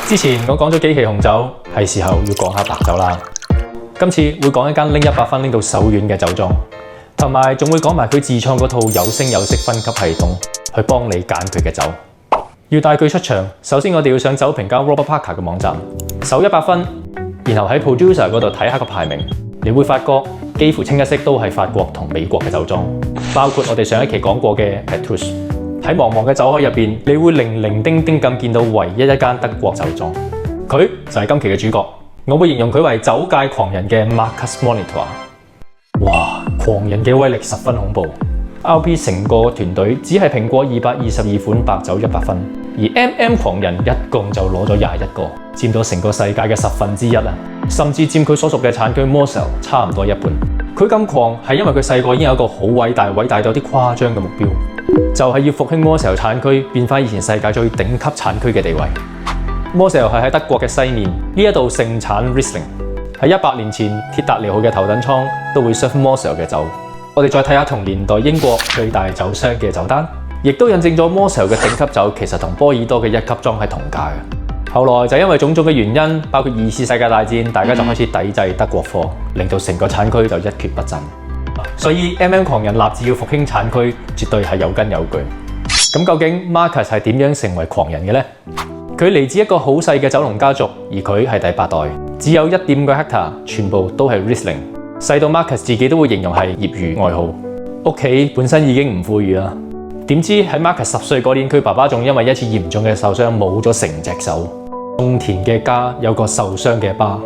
之前我講咗幾期紅酒，係時候要講下白酒啦。今次會講一間拎100分拎到手軟嘅酒莊，同埋仲會講埋佢自創嗰套有聲有色分級系統，去幫你揀佢嘅酒。要帶佢出場，首先我哋要上酒評家 Robert Parker 嘅網站，搜100分，然後喺 Producer 嗰度睇下個排名，你會發覺幾乎清一色都係法國同美國嘅酒莊，包括我哋上一期講過嘅 Petrus。喺茫茫嘅酒海入邊，你會零零丁丁咁見到唯一一間德國酒莊，佢就係今期嘅主角。我會形容佢為酒界狂人嘅 Marcus Monitor。哇，狂人嘅威力十分恐怖。RP 成個團隊只係評過222款白酒100分，而狂人一共就攞咗21個，佔到成個世界嘅1/10啊！甚至佔佢所屬嘅產區 Moselle 差唔多一半。佢咁狂係因為佢細個已經有一個好偉大到有啲誇張嘅目標，就係要復興 Moselle 產區，變返以前世界最頂級產區嘅地位。Moselle 係喺德國嘅西面，呢一度盛產 Riesling。喺100年前，鐵達尼號嘅頭等艙都會 serve Moselle 嘅酒。我哋再睇下同年代英國最大酒商嘅酒單，亦都印證咗 Moselle 嘅頂級酒其實同波爾多嘅1級裝係同價嘅。後來就因為種種嘅原因，包括2次世界大戰，大家就開始抵制德國貨，令到成個產區就一蹶不振。所以狂人立志要復興產區，絕對係有根有據。咁究竟 Marcus 係點樣成為狂人嘅呢？佢嚟自一個好細嘅酒農家族，而佢係第8代，只有1.5個 hectare，全部都係 Riesling。細到 Marcus 自己都會形容係業餘愛好。屋企本身已經唔富裕啦，點知喺 Marcus 10歲嗰年，佢爸爸仲因為一次嚴重嘅受傷冇咗成隻手。種田嘅家有個受傷嘅爸，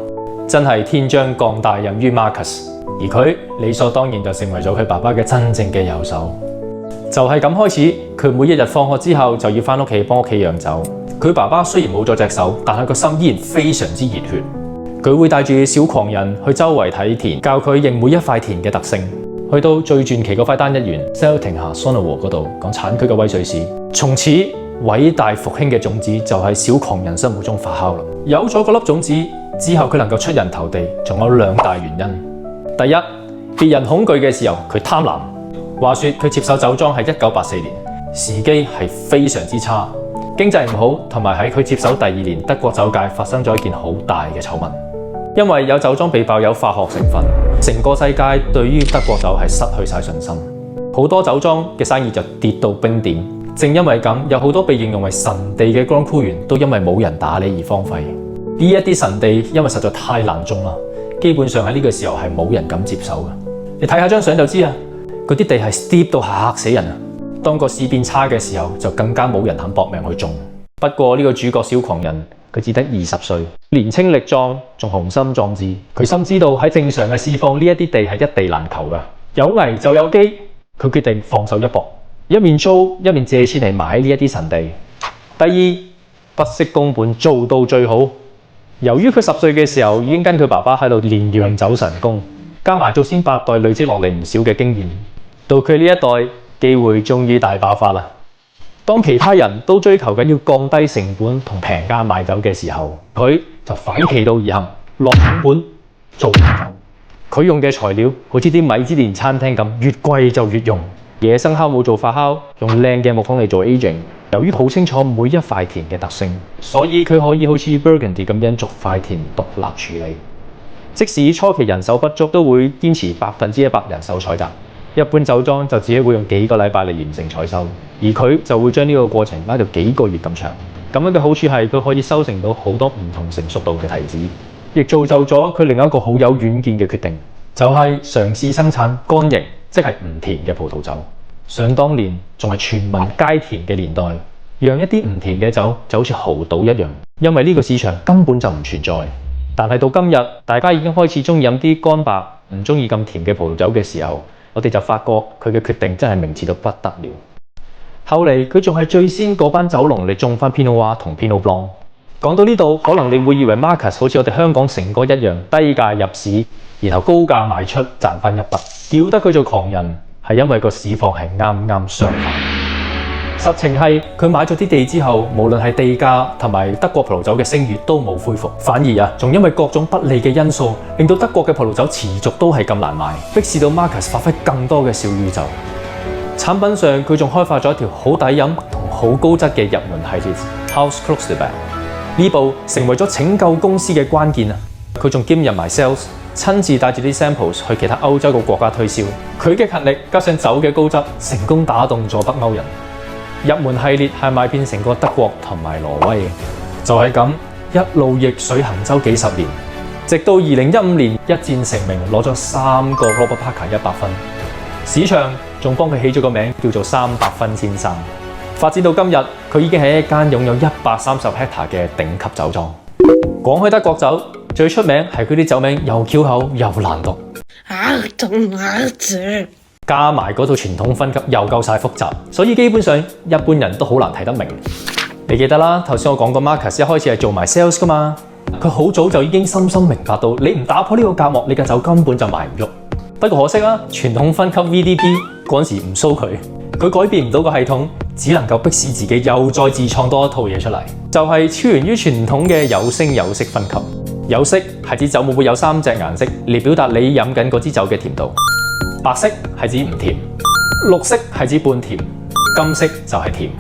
真係天將降大任於 Marcus， 而佢理所當然就成為咗佢爸爸嘅真正嘅右手。就係咁開始，佢每一日放學之後就要返屋企幫屋企釀酒。佢爸爸雖然冇咗隻手，但係個心依然非常之熱血。佢會帶住小狂人去周圍睇田，教佢認每一塊田嘅特性。去到最傳奇嗰塊單一園 Seltingha-Sonneval 嗰度講產區嘅威水史。從此偉大復興嘅種子就喺小狂人心目中發酵啦。有咗嗰粒種子之後，佢能夠出人頭地，仲有2大原因。第一，別人恐懼嘅時候，佢貪婪。話說佢接手酒莊係1984年，時機係非常之差，經濟唔好，同埋喺佢接手第2年，德國酒界發生咗一件好大嘅醜聞。因為有酒莊被爆有化學成分，成個世界對於德國酒係失去晒信心，好多酒莊嘅生意就跌到冰點。正因為咁，有好多被形容為神地嘅 Grand Cru園都因為冇人打理而荒廢。呢一啲神地因為實在太難種啦，基本上喺呢個時候係冇人敢接手嘅。你睇下張相就知啊，嗰啲地係 steep 到嚇死人啊！當個市變差嘅時候，就更加冇人肯搏命去種。不過呢個主角小狂人，佢只得20歲，年青力壯，仲雄心壯志。佢深知道喺正常嘅市況，呢一啲地係一地難求㗎，有危就有機。佢決定放手一搏，一面租一面借錢嚟買呢一啲神地。第二，不惜工本做到最好。由於佢10歲嘅時候已經跟佢爸爸喺度練釀酒神功，加埋祖先8代累積落嚟唔少嘅經驗，到佢呢一代機會終於大爆發啦。當其他人都追求緊要降低成本同平價賣酒嘅時候，佢就反其道而行，落成本做酒。佢用嘅材料好似啲米芝蓮餐廳咁，越貴就越用。野生酵母做發酵，用靚嘅木桶嚟做 aging。由於好清楚每一塊田嘅特性，所以佢可以好似 Burgundy 咁樣逐塊田獨立處理。即使初期人手不足，都會堅持100%人手採摘。一般酒莊就只會用幾個禮拜嚟完成採收，而佢就會將呢個過程拉到幾個月咁長。咁樣嘅好處係佢可以收成到好多唔同成熟度嘅提子，亦造就咗佢另一個好有遠見嘅決定，就係嘗試生產乾型，即係唔甜嘅葡萄酒。想當年仲係全民皆甜嘅年代，釀一啲唔甜嘅酒就好似豪賭一樣，因為呢個市場根本就唔存在。但係到今日，大家已經開始鍾意飲啲乾白，唔鍾意咁甜嘅葡萄酒嘅時候，我哋就發覺佢嘅決定真係明智到不得了。後嚟佢仲係最先嗰班酒農嚟種返 Pinot Noir 同 Pinot Blanc。講到呢度，可能你會以為 Marcus 好似我哋香港成哥一樣低價入市，然後高價賣出賺返一筆。叫得佢做狂人係因為個市況係啱啱相反。實情係佢買咗啲地之後，無論係地價同埋德國葡萄酒嘅聲譽都冇恢復，反而仲因為各種不利嘅因素，令到德國嘅葡萄酒持續都係咁難賣，迫使到 Marcus 發揮更多嘅小宇宙。產品上佢仲開發咗一條好抵飲同好高質嘅入門系列 Haus Klosterberg。呢步成為咗拯救公司嘅關鍵啊！佢仲兼任埋 sales， 親自帶住啲 samples 去其他歐洲嘅國家推銷。佢嘅勤力加上酒嘅高質，成功打動咗北歐人。入門系列係賣遍成個德國同埋挪威，就係咁一路逆水行舟幾十年，直到2015年一戰成名，攞咗3個 Robert Parker 100分，市場仲幫佢起咗個名叫做300分先生。發展到今日，佢已經係一間擁有130 hectare 嘅頂級酒莊。講開德國酒，最出名係佢啲酒名又翹口又難讀，加埋嗰套傳統分級又夠晒複雜，所以基本上一般人都好難睇得明。你記得啦，頭先我講過 Marcus 一開始係做埋 sales 噶嘛，佢好早就已經深深明白到，你唔打破呢個隔膜，你嘅酒根本就賣唔喐。不過可惜啦，傳統分級 VDP 嗰陣時唔蘇佢改變唔到個系統，只能夠迫使自己又再自創多一套嘢出嚟，就係超源於傳統嘅有聲有色分級。有色係指酒母會有3隻顏色嚟表達你飲緊嗰支酒嘅甜度。白色係指唔甜，綠色係指半甜，金色就係甜。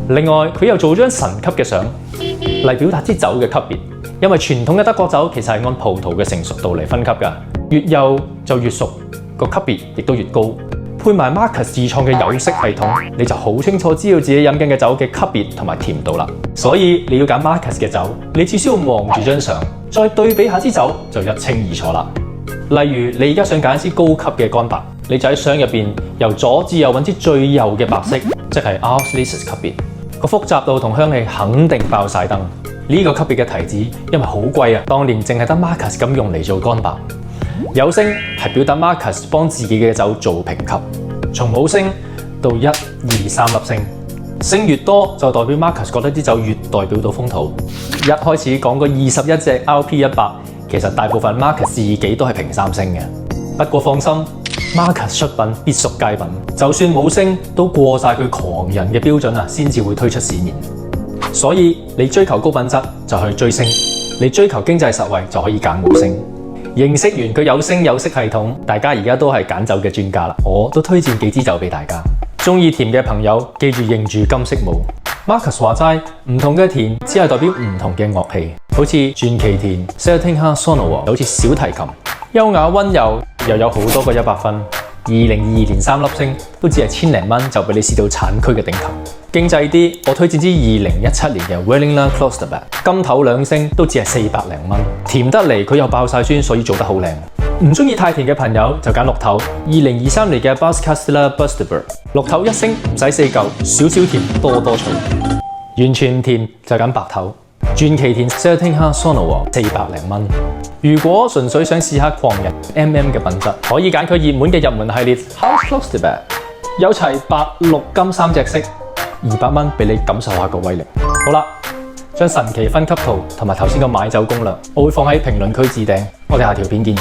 另外佢又做咗張神級嘅相嚟表達支酒嘅級別，因為傳統嘅德國酒其實係按葡萄嘅成熟度嚟分級㗎，越幼就越熟，個級別亦都越高。配埋 Marcus 自創嘅有色系統，你就好清楚知道自己飲緊嘅酒嘅級別同埋甜度啦。所以你要揀 Marcus 嘅酒，你只需要望住張相，再對比下支酒就一清二楚啦。例如你而家想揀一支高級嘅乾白，你就喺相入邊由左至右揾支最幼嘅白色，即係 Auslese 級別，個複雜度同香氣肯定爆晒燈。呢個級別嘅提子因為好貴啊，當年淨係得 Marcus 咁用嚟做乾白。有聲係表達 Marcus 幫自己嘅酒做評級，從冇聲到1、2、3粒星，星越多就代表 Marcus 覺得啲酒越代表到風土。一開始講過21隻 RP100，其實大部分 Marcus 自己都係評3星嘅。不過放心 ，Marcus 出品必屬佳品，就算冇星都過晒佢狂人嘅標準啊，先至會推出市面。所以你追求高品質就去追星，你追求經濟實惠就可以揀冇星。認識完佢有聲有色系統，大家而家都係揀酒嘅專家啦。我都推薦幾支酒俾大家。中意甜嘅朋友記住認住金色帽。Marcus 話齋，唔同嘅甜只係代表唔同嘅樂器，好似傳奇甜 Seltenher Sonor 好似小提琴，優雅溫柔又有好多個100分。2022年3粒星都只係千零蚊就俾你試到產區嘅頂級。經濟啲，我推薦支2017年嘅 Veltliner Klosterberg， 金頭2星都只係400零蚊。甜得嚟佢又爆晒酸，所以做得好靚。唔中意太甜嘅朋友就揀綠頭2023年嘅 Bauskasteller Bustebur， 綠頭1星唔使4嚿，少少甜多多醋。完全唔甜就揀白頭傳奇甜 Seltenher Sonor 400零蚊。如果純粹想試下狂人 MM 嘅品質，可以揀佢熱門嘅入門系列 Haus Klosterberg， 有齊白、綠、金3隻色，200蚊俾你感受下個威力。好啦，將神奇分級圖同埋頭先個買酒攻略，我會放喺評論區置頂。我哋下條片見。